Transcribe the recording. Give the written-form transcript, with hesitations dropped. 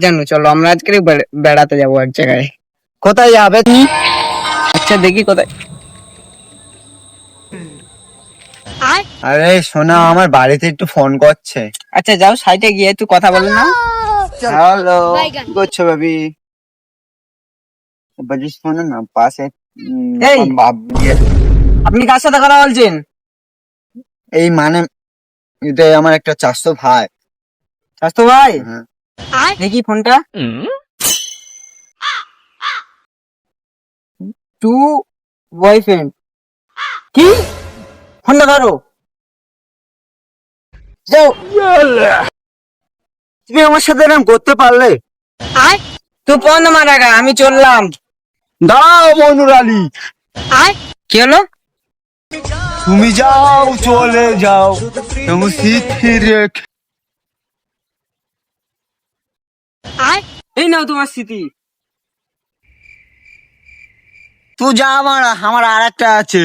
জানো, চলো আমরা আজকে বেড়াতে যাবো এক জায়গায়। কোথায় যাবে? আচ্ছা দেখি কোথায়। আরে শোনা, আমার বাড়িতে একটু ফোন করছে। আচ্ছা যাও, সাইডে গিয়ে একটু কথা বলে নাও। হ্যালো, কি করছো বেবি? বাজিস ফোনে না পাশে। এই! বাপ আপনি কার সাথে কথা বলছেন? এই মানে এটা আমার একটা চাচতো ভাই। স্বাস্থ্য ভাই, হ্যাঁ। দেখি ফোনটা। To boyfriend? কি? ফোনটা ধরো, যাও। তুমি আমার সাথে এরকম করতে পারলে? তুই ফোন মারাগা, আমি চললাম। দাও মনুর আলী, কি হলো? তুমি যাও, চলে যাও, তুমি স্মৃতি রেখে। এই নাও তোমার স্মৃতি। তুই যা, আমার আর একটা আছে।